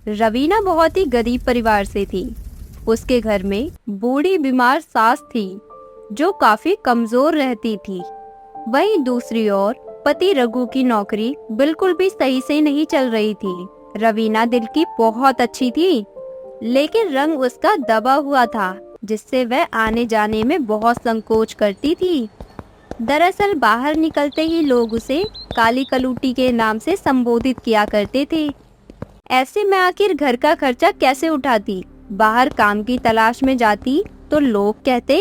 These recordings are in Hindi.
रवीना बहुत ही गरीब परिवार से थी। उसके घर में बूढ़ी बीमार सास थी जो काफी कमजोर रहती थी। वहीं दूसरी ओर पति रघु की नौकरी बिल्कुल भी सही से नहीं चल रही थी। रवीना दिल की बहुत अच्छी थी, लेकिन रंग उसका दबा हुआ था, जिससे वह आने जाने में बहुत संकोच करती थी। दरअसल बाहर निकलते ही लोग उसे काली कलूटी के नाम से संबोधित किया करते थे। ऐसे में आखिर घर का खर्चा कैसे उठाती? बाहर काम की तलाश में जाती तो लोग कहते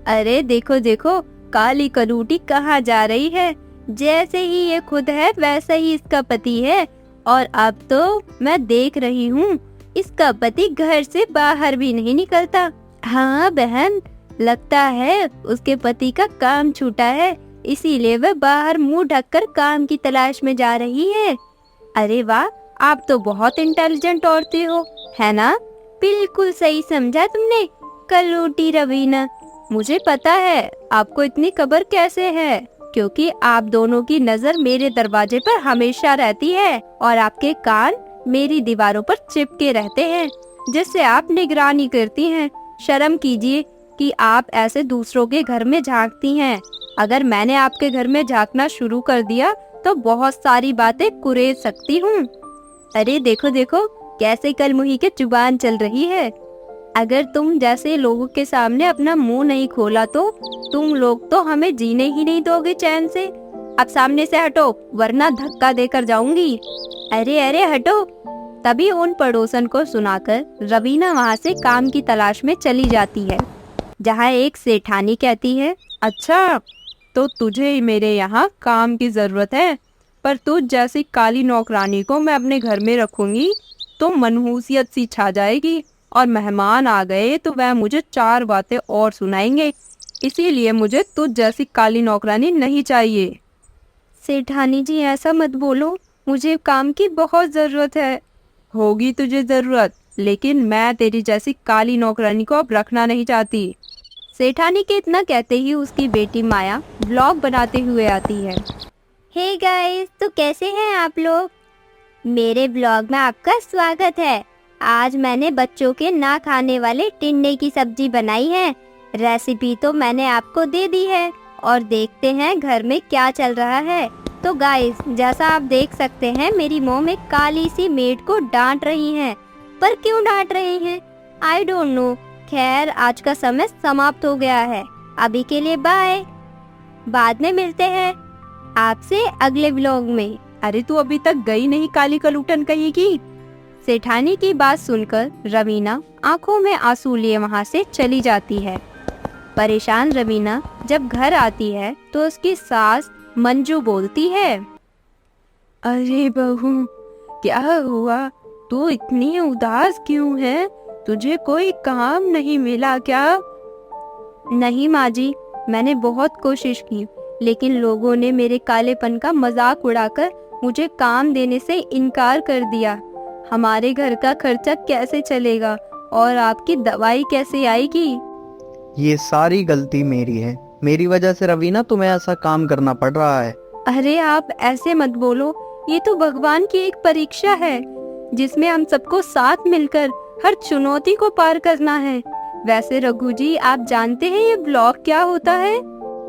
अरे देखो देखो, काली कलूटी कहाँ जा रही है, जैसे ही ये खुद है वैसा ही इसका पति है। और अब तो मैं देख रही हूँ इसका पति घर से बाहर भी नहीं निकलता। हाँ बहन, लगता है उसके पति का काम छूटा है, इसीलिए वह बाहर मुंह ढककर काम की तलाश में जा रही है। अरे वाह, आप तो बहुत इंटेलिजेंट औरतें हो, है ना? बिल्कुल सही समझा तुमने कलूटी रवीना। मुझे पता है आपको इतनी खबर कैसे है, क्योंकि आप दोनों की नजर मेरे दरवाजे पर हमेशा रहती है और आपके कान मेरी दीवारों पर चिपके रहते हैं, जिससे आप निगरानी करती हैं। शर्म कीजिए कि आप ऐसे दूसरों के घर में झांकती हैं। अगर मैंने आपके घर में झांकना शुरू कर दिया तो बहुत सारी बातें कुरेद सकती हूँ। अरे देखो देखो, कैसे कलमुही के जुबान चल रही है। अगर तुम जैसे लोगों के सामने अपना मुंह नहीं खोला तो तुम लोग तो हमें जीने ही नहीं दोगे चैन से। अब सामने से हटो, वरना धक्का देकर जाऊंगी। अरे अरे हटो। तभी उन पड़ोसन को सुनाकर रवीना वहाँ से काम की तलाश में चली जाती है, जहाँ एक सेठानी कहती है, अच्छा तो तुझे मेरे यहाँ काम की जरूरत है, पर तुझ जैसी काली नौकरानी को मैं अपने घर में रखूंगी तो मनहूसियत सी छा जाएगी, और मेहमान आ गए तो वह मुझे 4 बातें और सुनाएंगे। इसीलिए मुझे तुझ जैसी काली नौकरानी नहीं चाहिए। सेठानी जी ऐसा मत बोलो, मुझे काम की बहुत जरूरत है। होगी तुझे जरूरत, लेकिन मैं तेरी जैसी काली नौकरानी को अब रखना नहीं चाहती। सेठानी के इतना कहते ही उसकी बेटी माया ब्लॉग बनाते हुए आती है। हे गाइस, तो कैसे हैं आप लोग? मेरे ब्लॉग में आपका स्वागत है। आज मैंने बच्चों के ना खाने वाले टिंडे की सब्जी बनाई है। रेसिपी तो मैंने आपको दे दी है, और देखते हैं घर में क्या चल रहा है। तो गाइस, जैसा आप देख सकते हैं मेरी मॉम एक काली सी मेड को डांट रही हैं। पर क्यों डांट रही हैं? I don't know. खैर, आज का समय समाप्त हो गया है। अभी के लिए बाय। बाद में मिलते हैं आपसे अगले व्लॉग में। अरे तू अभी तक गई नहीं काली कलूटन कहेगी। सेठानी की बात सुनकर रवीना आंखों में आंसू लिए वहाँ से चली जाती है। परेशान रवीना जब घर आती है तो उसकी सास मंजू बोलती है, अरे बहू, क्या हुआ? तू इतनी उदास क्यों है? तुझे कोई काम नहीं मिला क्या? नहीं माँ जी, मैंने बहुत कोशिश की, लेकिन लोगों ने मेरे कालेपन का मजाक उड़ाकर मुझे काम देने से इनकार कर दिया। हमारे घर का खर्चा कैसे चलेगा और आपकी दवाई कैसे आएगी? ये सारी गलती मेरी है। मेरी वजह से रवीना तुम्हें ऐसा काम करना पड़ रहा है। अरे आप ऐसे मत बोलो, ये तो भगवान की एक परीक्षा है, जिसमें हम सबको साथ मिलकर हर चुनौती को पार करना है। वैसे रघु जी, आप जानते हैं ये ब्लॉग क्या होता है?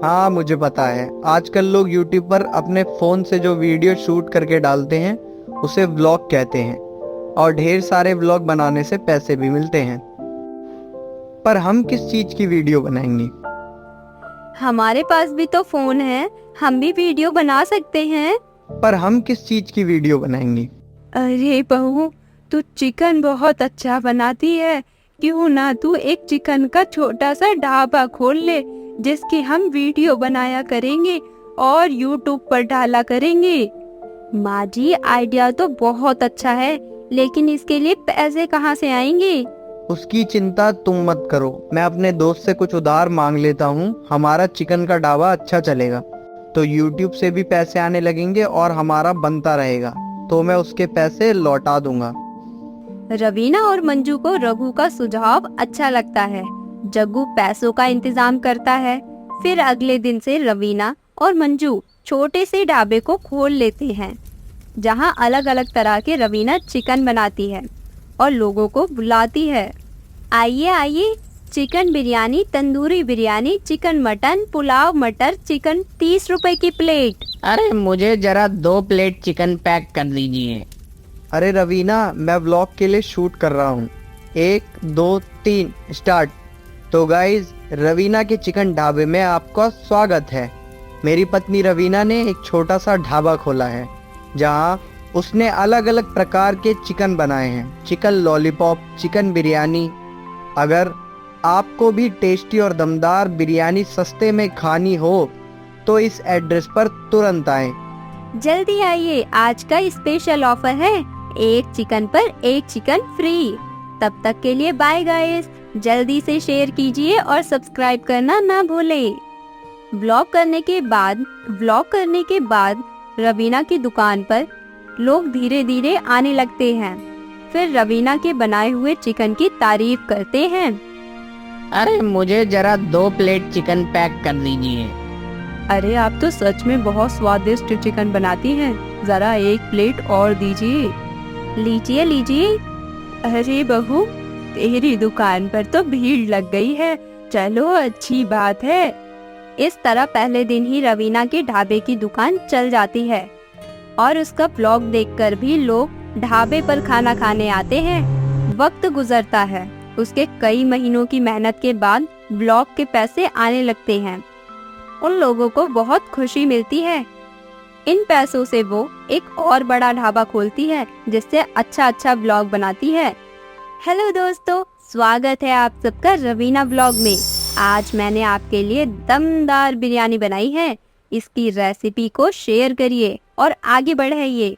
हाँ, मुझे पता है। आजकल लोग YouTube पर अपने फोन से जो वीडियो शूट करके डालते हैं उसे व्लॉग कहते हैं, और ढेर सारे व्लॉग बनाने से पैसे भी मिलते हैं। पर हम किस चीज की वीडियो बनाएंगे? हमारे पास भी तो फोन है, हम भी वीडियो बना सकते हैं। पर हम किस चीज की वीडियो बनाएंगे? अरे बहू, तू चिकन बहुत अच्छा बनाती है, क्यों ना तू एक चिकन का छोटा सा ढाबा खोल ले, जिसकी हम वीडियो बनाया करेंगे और YouTube पर डाला करेंगे। माँ जी, आइडिया तो बहुत अच्छा है, लेकिन इसके लिए पैसे कहाँ से आएंगे? उसकी चिंता तुम मत करो, मैं अपने दोस्त से कुछ उधार मांग लेता हूँ। हमारा चिकन का ढाबा अच्छा चलेगा तो YouTube से भी पैसे आने लगेंगे और हमारा बनता रहेगा, तो मैं उसके पैसे लौटा दूंगा। रवीना और मंजू को रघु का सुझाव अच्छा लगता है। जग्गू पैसों का इंतजाम करता है। फिर अगले दिन से रवीना और मंजू छोटे से ढाबे को खोल लेते हैं। जहां अलग अलग तरह के रवीना चिकन बनाती है और लोगों को बुलाती है। आइए आइए, chicken biryani, tandoori biryani, chicken mutton, pulao, मटर चिकन, 30 रुपए की प्लेट। अरे मुझे जरा 2 प्लेट चिकन पैक कर दीजिए। अरे रवीना, मैं व्लॉग के लिए शूट कर रहा हूँ। 1 2 3 स्टार्ट। तो गाइज, रवीना के चिकन ढाबे में आपका स्वागत है। मेरी पत्नी रवीना ने एक छोटा सा ढाबा खोला है जहाँ उसने अलग अलग प्रकार के चिकन बनाए हैं। Chicken lollipop, chicken biryani. अगर आपको भी टेस्टी और दमदार बिरयानी सस्ते में खानी हो तो इस एड्रेस पर तुरंत आएं। जल्दी आइए, आज का स्पेशल ऑफर है, 1 चिकन पर 1 चिकन फ्री। तब तक के लिए बाय गाइस। जल्दी से शेयर कीजिए और सब्सक्राइब करना ना भूलें। व्लॉग करने के बाद रवीना की दुकान पर लोग धीरे धीरे आने लगते हैं। फिर रवीना के बनाए हुए चिकन की तारीफ करते हैं। अरे मुझे जरा 2 प्लेट चिकन पैक कर दीजिए। अरे आप तो सच में बहुत स्वादिष्ट चिकन बनाती हैं, जरा 1 प्लेट और दीजिए। लीजिए लीजिए। अरे बहू, तेरी दुकान पर तो भीड़ लग गई है, चलो अच्छी बात है। इस तरह पहले दिन ही रवीना के ढाबे की दुकान चल जाती है और उसका ब्लॉग देखकर भी लोग ढाबे पर खाना खाने आते हैं। वक्त गुजरता है, उसके कई महीनों की मेहनत के बाद ब्लॉग के पैसे आने लगते हैं। उन लोगों को बहुत खुशी मिलती है। इन पैसों से वो एक और बड़ा ढाबा खोलती है जिससे अच्छा ब्लॉग बनाती है। हेलो दोस्तों, स्वागत है आप सबका रवीना ब्लॉग में। आज मैंने आपके लिए दमदार बिरयानी बनाई है। इसकी रेसिपी को शेयर करिए और आगे बढ़ाइए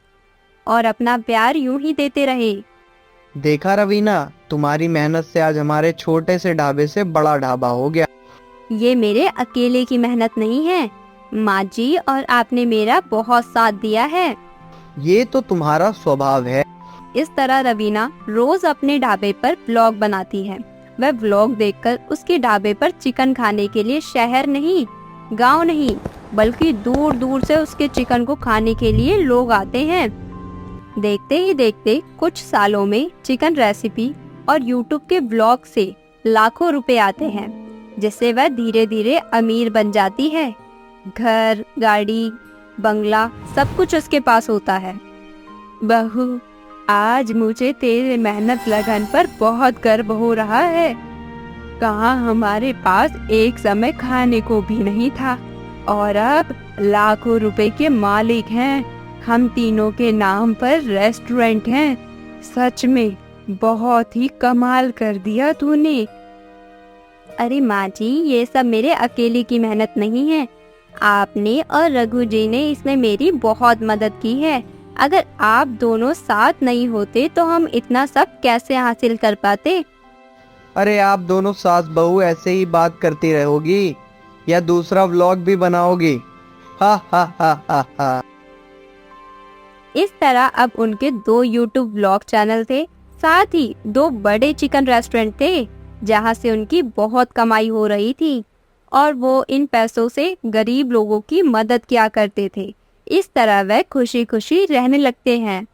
और अपना प्यार यूं ही देते रहे। देखा रवीना, तुम्हारी मेहनत से आज हमारे छोटे से ढाबे से बड़ा ढाबा हो गया। ये मेरे अकेले की मेहनत नहीं है, माँ जी और आपने मेरा बहुत साथ दिया है। ये तो तुम्हारा स्वभाव है। इस तरह रवीना रोज अपने ढाबे पर व्लॉग बनाती है। वह व्लॉग देखकर उसके ढाबे पर चिकन खाने के लिए शहर नहीं, गांव नहीं, बल्कि दूर दूर से उसके चिकन को खाने के लिए लोग आते हैं। देखते ही देखते कुछ सालों में चिकन रेसिपी और यूट्यूब के व्लॉग से लाखों रुपए आते हैं, जिससे वह धीरे धीरे अमीर बन जाती है। घर, गाड़ी, बंगला सब कुछ उसके पास होता है। बहू, आज मुझे तेरे मेहनत लगन पर बहुत गर्व हो रहा है। कहाँ हमारे पास एक समय खाने को भी नहीं था और अब लाखों रुपए के मालिक हैं। हम तीनों के नाम पर रेस्टोरेंट हैं। सच में बहुत ही कमाल कर दिया तूने। अरे माँ जी, ये सब मेरे अकेले की मेहनत नहीं है। आपने और रघु जी ने इसमें मेरी बहुत मदद की है। अगर आप दोनों साथ नहीं होते तो हम इतना सब कैसे हासिल कर पाते। अरे आप दोनों सास बहू ऐसे ही बात करती रहोगी या दूसरा व्लॉग भी बनाओगी? हा हा हा हा हा। इस तरह अब उनके 2 यूट्यूब व्लॉग चैनल थे, साथ ही 2 बड़े चिकन रेस्टोरेंट थे जहां से उनकी बहुत कमाई हो रही थी और वो इन पैसों से गरीब लोगों की मदद किया करते थे। इस तरह वह खुशी खुशी रहने लगते हैं।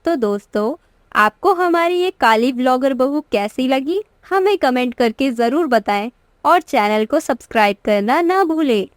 तो दोस्तों, आपको हमारी ये काली ब्लॉगर बहू कैसी लगी, हमें कमेंट करके ज़रूर बताएं और चैनल को सब्सक्राइब करना ना भूलें।